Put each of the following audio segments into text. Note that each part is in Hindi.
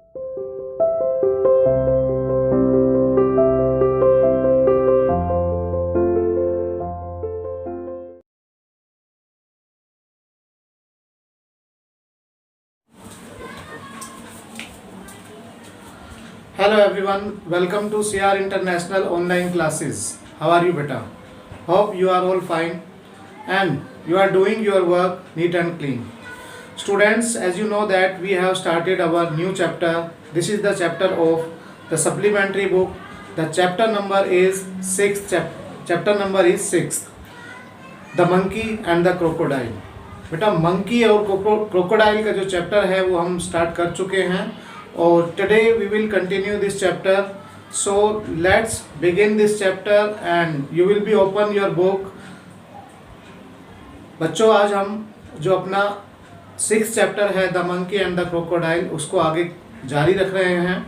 Hello everyone, welcome to CR International online classes. How are you beta? Hope you are all fine and you are doing your work neat and clean. Students, as you know that we have started our new chapter. This is the chapter of the supplementary book. The chapter number is 6th. Chapter number is 6th. The monkey and the crocodile. बेटा मंकी और क्रोकोडाइल का जो चैप्टर है वो हम स्टार्ट कर चुके हैं और today we will continue this chapter. So let's begin this chapter and you will be open your book. बच्चों, आज हम जो अपना 6th चैप्टर है the monkey and the crocodile उसको आगे जारी रख रहे हैं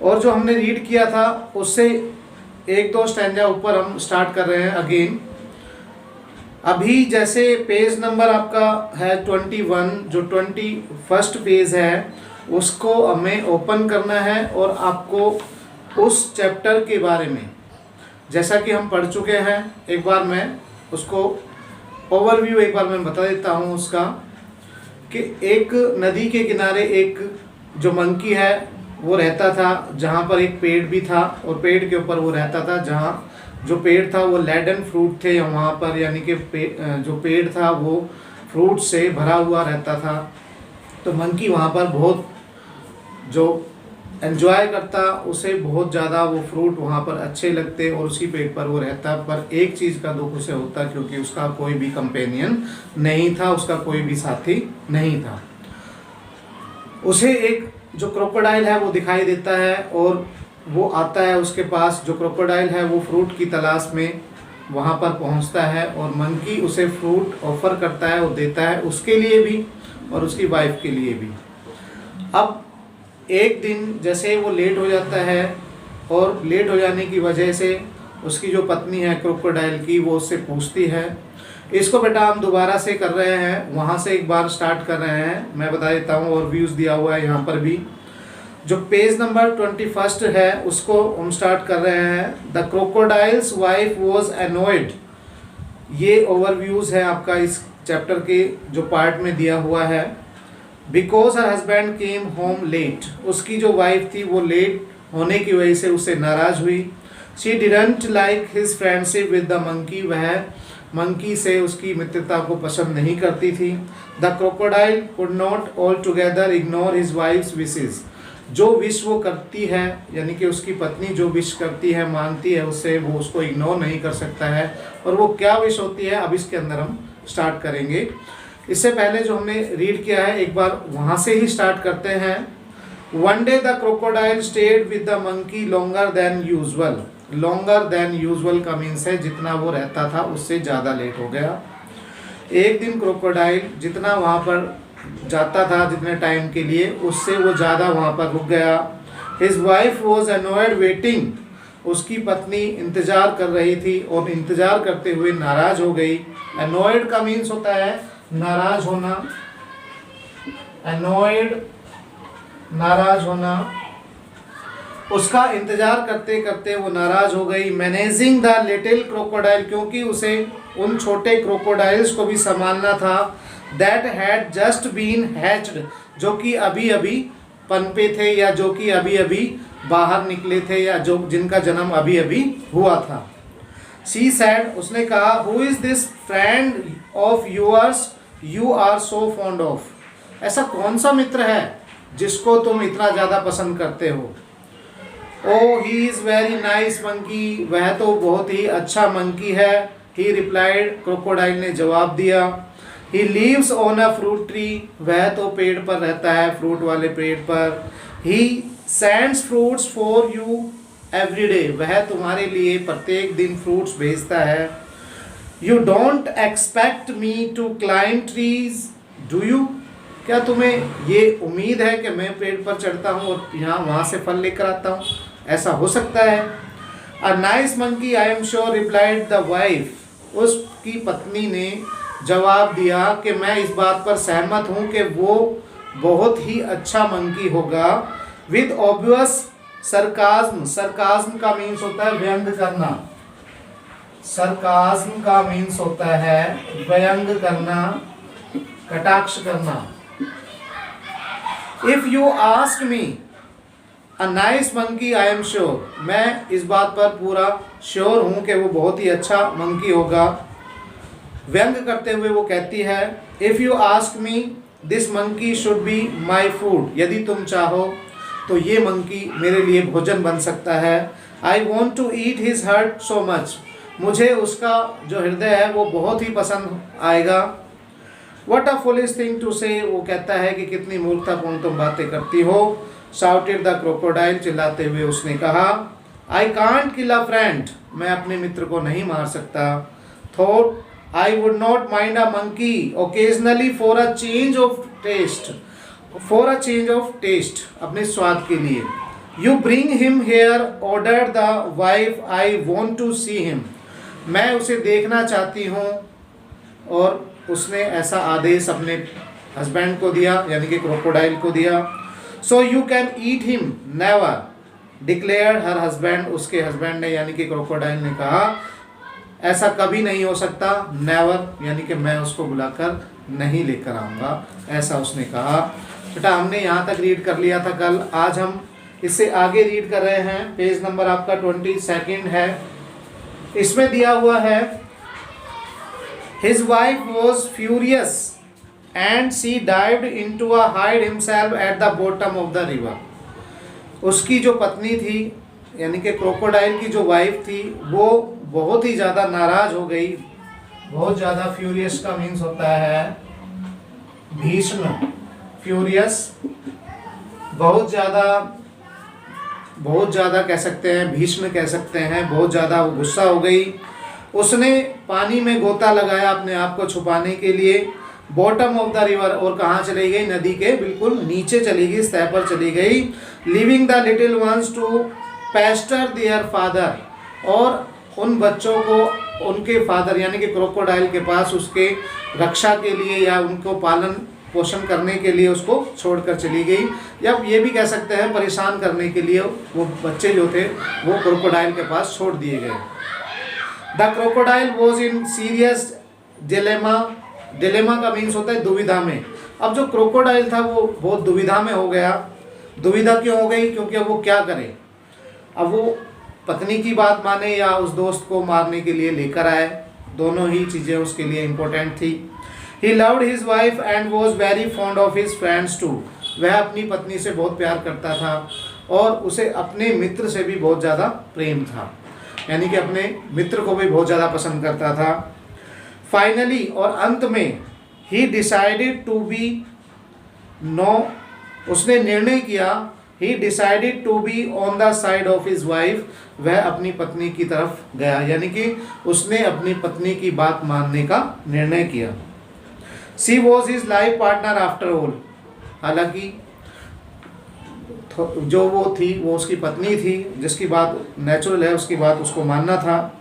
और जो हमने रीड किया था उससे एक दो स्टैंजा ऊपर हम स्टार्ट कर रहे हैं अगेन. अभी जैसे पेज नंबर आपका है 21, जो 21st पेज है उसको हमें ओपन करना है और आपको उस चैप्टर के बारे में, जैसा कि हम पढ़ चुके हैं, एक बार मैं उसको ओवरव्यू एक बार मैं बता देता हूँ उसका. कि एक नदी के किनारे एक जो मंकी है वो रहता था जहाँ पर एक पेड़ भी था और पेड़ के ऊपर वो रहता था जहाँ जो पेड़ था वो लेडन फ्रूट थे वहाँ पर, यानी कि जो पेड़ था वो फ्रूट से भरा हुआ रहता था. तो मंकी वहाँ पर बहुत जो एंजॉय करता, उसे बहुत ज़्यादा वो फ्रूट वहाँ पर अच्छे लगते और उसी पेड़ पर वो रहता. पर एक चीज़ का दुख उसे होता क्योंकि उसका कोई भी कंपेनियन नहीं था, उसका कोई भी साथी नहीं था. उसे एक जो क्रोकोडाइल है वो दिखाई देता है और वो आता है उसके पास. जो क्रोकोडाइल है वो फ्रूट की तलाश में वहाँ पर पहुँचता है और मंकी उसे फ्रूट ऑफर करता है और देता है, उसके लिए भी और उसकी वाइफ के लिए भी. अब एक दिन जैसे वो लेट हो जाता है और लेट हो जाने की वजह से उसकी जो पत्नी है क्रोकोडाइल की वो उससे पूछती है. इसको बेटा हम दोबारा से कर रहे हैं, वहाँ से एक बार स्टार्ट कर रहे हैं. मैं बता देता हूँ और व्यूज़ दिया हुआ है यहाँ पर भी. जो पेज नंबर 21 है उसको हम स्टार्ट कर रहे हैं. The crocodile's wife was annoyed. ये ओवरव्यूज़ है आपका इस चैप्टर के जो पार्ट में दिया हुआ है. Because her husband came home late. उसकी जो वाइफ थी वो लेट होने की वजह से उससे नाराज़ हुई. She didn't like his friendship with the monkey. वह मंकी से उसकी मित्रता को पसंद नहीं करती थी. The crocodile could not all together ignore his wives wishes. जो विश वो करती है, यानी कि उसकी पत्नी जो विश करती है, मांगती है उससे, वो उसको इग्नोर नहीं कर सकता है. और वो क्या विश होती है अब इसके अंदर हम स्टार्ट करेंगे. इससे पहले जो हमने रीड किया है एक बार वहाँ से ही स्टार्ट करते हैं. One day the crocodile stayed with the monkey longer than usual. Longer than usual का मीन्स है जितना वो रहता था उससे ज़्यादा लेट हो गया. एक दिन क्रोकोडाइल जितना वहाँ पर जाता था जितने टाइम के लिए, उससे वो ज़्यादा वहाँ पर रुक गया. His wife was annoyed waiting. उसकी पत्नी इंतज़ार कर रही थी और इंतज़ार करते हुए नाराज़ हो गई. एनॉयड का मीन्स होता है नाराज़ होना. एनॉयड नाराज़ होना. उसका इंतज़ार करते करते वो नाराज़ हो गई. Managing the little crocodile. क्योंकि उसे उन छोटे क्रोकोडाइल्स को भी संभालना था. That had just been hatched. जो कि अभी अभी पनपे थे या जो कि अभी अभी बाहर निकले थे या जो जिनका जन्म अभी अभी हुआ था. She said. उसने कहा, who is this friend of yours you are so fond of. ऐसा कौन सा मित्र है जिसको तुम इतना ज़्यादा पसंद करते हो. Oh he is very nice monkey. वह तो बहुत ही अच्छा मंकी है. ही रिप्लाइड. क्रोकोडाइल ने जवाब दिया. He leaves on a fruit tree. वह तो पेड़ पर रहता है, फ्रूट वाले पेड़ पर. He sends fruits for you every day. वह तुम्हारे लिए प्रत्येक दिन फ्रूट्स भेजता है. You don't expect me to climb trees do you. क्या तुम्हें ये उम्मीद है कि मैं पेड़ पर चढ़ता हूँ और यहाँ वहाँ से फल लेकर आता हूँ. ऐसा हो सकता है. A nice monkey I am sure replied the wife. उसकी पत्नी ने जवाब दिया कि मैं इस बात पर सहमत हूँ कि वो बहुत ही अच्छा मंकी होगा। विद ऑब्वियस सरकाज्म, सरकाज्म का मीन्स होता है व्यंग करना, सरकाज्म का मीन्स होता है व्यंग करना, कटाक्ष करना। If you ask me a nice monkey I am sure, मैं इस बात पर पूरा श्योर हूं कि वो बहुत ही अच्छा मंकी होगा। व्यंग करते हुए वो कहती है if you ask me this monkey should be my food, यदि तुम चाहो तो ये मंकी मेरे लिए भोजन बन सकता है। I want to eat his heart so much, मुझे उसका जो हृदय है वो बहुत ही पसंद आएगा। What a foolish thing to say, वो कहता है कि कितनी मूर्खतापूर्ण तुम बातें करती हो। शाउटेड द क्रोकोडाइल, चिल्लाते हुए उसने कहा I can't kill a friend, मैं अपने मित्र को नहीं मार सकता। Thought I would not mind a monkey occasionally for a change of taste, for a change of taste, अपने स्वाद के लिए। You bring him here order the wife, I want to see him, मैं उसे देखना चाहती हूँ। और उसने ऐसा आदेश अपने हस्बैंड को दिया, यानी कि क्रोकोडाइल को दिया। So you can eat him never declare her husband, उसके हस्बैंड ने यानी कि क्रोकोडाइल ने कहा ऐसा कभी नहीं हो सकता। नेवर यानी कि मैं उसको बुलाकर नहीं लेकर आऊँगा, ऐसा उसने कहा। बेटा हमने यहाँ तक रीड कर लिया था कल, आज हम इससे आगे रीड कर रहे हैं। पेज नंबर आपका 22 है। इसमें दिया हुआ है His wife was furious and she dived into a hide himself at the bottom of the river. उसकी जो पत्नी थी यानी कि क्रोकोडाइल की जो वाइफ थी वो बहुत ही ज़्यादा नाराज हो गई। बहुत ज़्यादा, फ्यूरियस का मीन्स होता है भीष्म, फ्यूरियस बहुत ज़्यादा कह सकते हैं, भीष्म कह सकते हैं, बहुत ज़्यादा वो गुस्सा हो गई। उसने पानी में गोता लगाया अपने आप को छुपाने के लिए। बॉटम ऑफ द रिवर, और कहाँ चली गई, नदी के बिल्कुल नीचे चली गई, सतह पर चली गई। Living the little ones to pester their father, और उन बच्चों को उनके फादर यानी कि क्रोकोडाइल के पास उसके रक्षा के लिए या उनको पालन पोषण करने के लिए उसको छोड़कर चली गई, या ये भी कह सकते हैं परेशान करने के लिए वो बच्चे जो थे वो क्रोकोडाइल के पास छोड़ दिए गए। The crocodile was in serious dilemma, dilemma का मीन्स होता है दुविधा में। अब जो क्रोकोडाइल था वो बहुत दुविधा में हो गया। दुविधा क्यों हो गई, क्योंकि अब वो क्या करे, अब वो पत्नी की बात माने या उस दोस्त को मारने के लिए लेकर आए, दोनों ही चीज़ें उसके लिए इम्पोर्टेंट थी। He loved his wife and was very fond of his friends too, वह अपनी पत्नी से बहुत प्यार करता था और उसे अपने मित्र से भी बहुत ज़्यादा प्रेम था, यानी कि अपने मित्र को भी बहुत ज़्यादा पसंद करता था। फाइनली, और अंत में, he decided to be no, उसने निर्णय किया, he decided to be on the side of his wife, वह अपनी पत्नी की तरफ गया, यानी कि उसने अपनी पत्नी की बात मानने का निर्णय किया। She was his life partner after all, हालांकि जो वो थी वो उसकी पत्नी थी, जिसकी बात नेचुरल है उसकी बात उसको मानना था।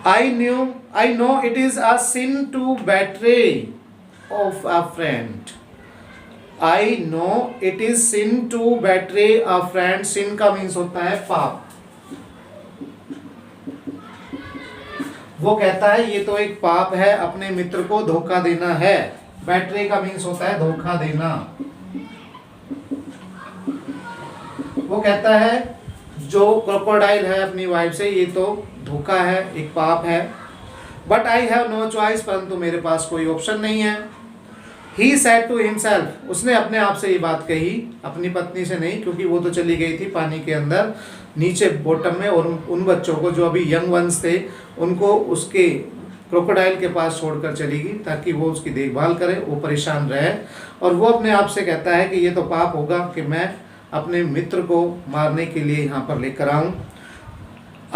I know it is a sin to betray of a friend, I know it is sin to betray a friend, sin का मीन्स होता है पाप। वो कहता है ये तो एक पाप है, अपने मित्र को धोखा देना है। बेट्रे का मीन्स होता है धोखा देना। वो कहता है जो क्रोकोडाइल है अपनी वाइफ से, ये तो धोखा है, एक पाप है। But I have no choice, परंतु मेरे पास कोई ऑप्शन नहीं है। ही सेड टू हिमसेल्फ, उसने अपने आप से ये बात कही, अपनी पत्नी से नहीं, क्योंकि वो तो चली गई थी पानी के अंदर नीचे बॉटम में, और उन बच्चों को जो अभी यंग वंस थे उनको उसके क्रोकोडाइल के पास छोड़कर चली गई ताकि वो उसकी देखभाल करे, वो परेशान रहे। और वो अपने आप से कहता है कि ये तो पाप होगा कि मैं अपने मित्र को मारने के लिए यहाँ पर लेकर आऊँ।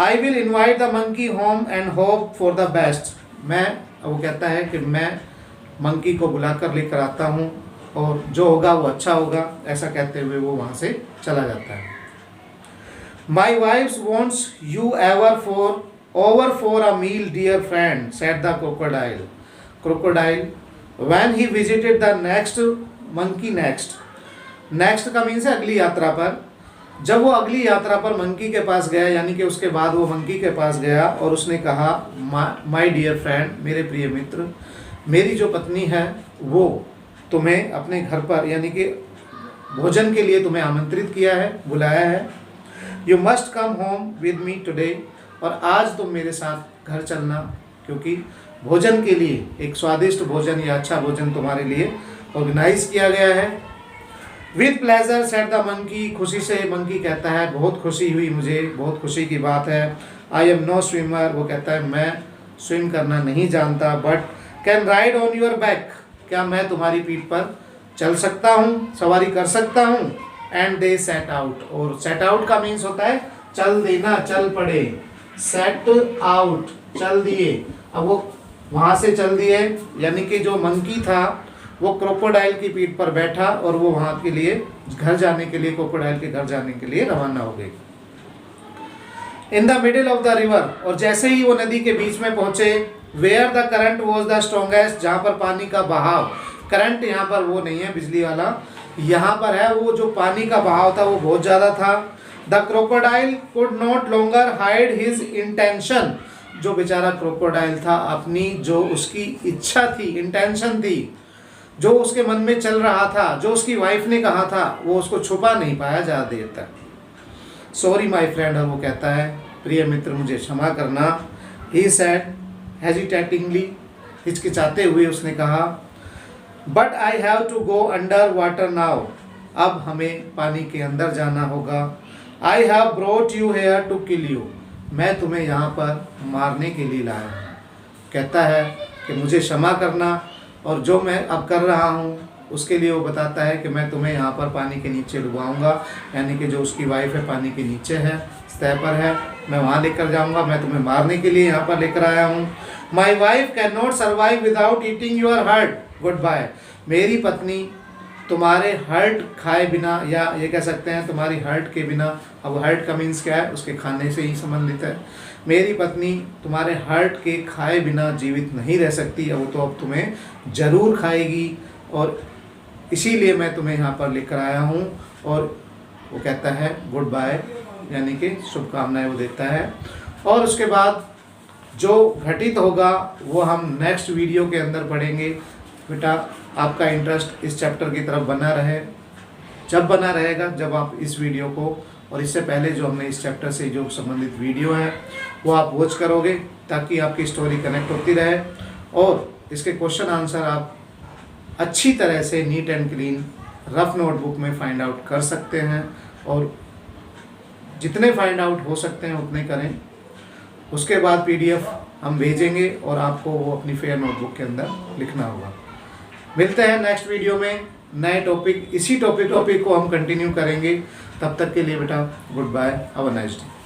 I will invite the monkey home and hope for the best, वो कहता है कि मैं मंकी को बुलाकर लेकर आता हूँ और जो होगा वो अच्छा होगा, ऐसा कहते हुए वो वहाँ से चला जाता है। My wife wants you over for a meal dear friend, said the crocodile. Crocodile, when he visited the next monkey next का मीन्स है अगली यात्रा पर। जब वो अगली यात्रा पर मंकी के पास गया, यानी कि उसके बाद वो मंकी के पास गया और उसने कहा, माय डियर फ्रेंड, मेरे प्रिय मित्र, मेरी जो पत्नी है वो तुम्हें अपने घर पर यानी कि भोजन के लिए तुम्हें आमंत्रित किया है, बुलाया है। You must come home with me today, और आज तुम मेरे साथ घर चलना, क्योंकि भोजन के लिए एक स्वादिष्ट भोजन या अच्छा भोजन तुम्हारे लिए ऑर्गेनाइज किया गया है। With pleasure said the monkey, खुशी से मंकी कहता है, बहुत खुशी हुई मुझे, बहुत खुशी की बात है। आई एम नो स्विमर, वो कहता है मैं स्विम करना नहीं जानता, but can ride on your back, क्या मैं तुम्हारी पीठ पर चल सकता हूँ, सवारी कर सकता हूँ। एंड दे सेट आउट, और सेट आउट का मीन्स होता है चल देना, चल पड़े। सेट आउट, चल दिए। अब वो वहाँ से चल दिए, यानी कि जो मंकी था वो क्रोकोडाइल की पीठ पर बैठा और वो वहाँ के लिए घर जाने के लिए, क्रोकोडाइल के घर जाने के लिए रवाना हो गई। In the middle of the river, और जैसे ही वो नदी के बीच में पहुंचे, where the current was the strongest, जहाँ पर पानी का बहाव, करंट यहाँ पर वो नहीं है बिजली वाला, यहाँ पर है वो जो पानी का बहाव था वो बहुत ज़्यादा था। The crocodile could not longer hide his intention, जो बेचारा क्रोकोडाइल था अपनी जो उसकी इच्छा थी, इंटेंशन थी, जो उसके मन में चल रहा था, जो उसकी वाइफ ने कहा था, वो उसको छुपा नहीं पाया ज़्यादा देर तक। सॉरी माई फ्रेंड, और वो कहता है प्रिय मित्र मुझे क्षमा करना। ही सेड हेजिटेटिंगली, हिचकिचाते हुए उसने कहा, but I have to go under water now, अब हमें पानी के अंदर जाना होगा। I have brought you here to kill you, मैं तुम्हें यहाँ पर मारने के लिए लाया हूँ। कहता है कि मुझे क्षमा करना, और जो मैं अब कर रहा हूँ उसके लिए वो बताता है कि मैं तुम्हें यहाँ पर पानी के नीचे डुबाऊँगा, यानी कि जो उसकी वाइफ है पानी के नीचे है, सतह पर है, मैं वहाँ लेकर जाऊँगा, मैं तुम्हें मारने के लिए यहाँ पर लेकर आया हूँ। My wife can not survive without eating your heart, goodbye, मेरी पत्नी तुम्हारे हर्ट खाए बिना, या ये कह सकते हैं तुम्हारी हर्ट के बिना, अब हर्ट का मीन्स क्या है, उसके खाने से ही संबंधित है। मेरी पत्नी तुम्हारे हर्ट के खाए बिना जीवित नहीं रह सकती, वो तो अब तुम्हें ज़रूर खाएगी, और इसीलिए मैं तुम्हें यहाँ पर लेकर आया हूँ। और वो कहता है गुड बाय, यानी कि शुभकामनाएं वो देता है। और उसके बाद जो घटित होगा वो हम नेक्स्ट वीडियो के अंदर पढ़ेंगे। बेटा आपका इंटरेस्ट इस चैप्टर की तरफ बना रहे, जब बना रहेगा जब आप इस वीडियो को और इससे पहले जो हमने इस चैप्टर से जो संबंधित वीडियो है वो आप वॉच करोगे, ताकि आपकी स्टोरी कनेक्ट होती रहे और इसके क्वेश्चन आंसर आप अच्छी तरह से neat and clean rough notebook में फाइंड आउट कर सकते हैं, और जितने फाइंड आउट हो सकते हैं उतने करें। उसके बाद PDF हम भेजेंगे और आपको वो अपनी फेयर नोटबुक के अंदर लिखना होगा। मिलते हैं नेक्स्ट वीडियो में नए टॉपिक, इसी टॉपिक को हम कंटिन्यू करेंगे। तब तक के लिए बेटा goodbye, have a nice day.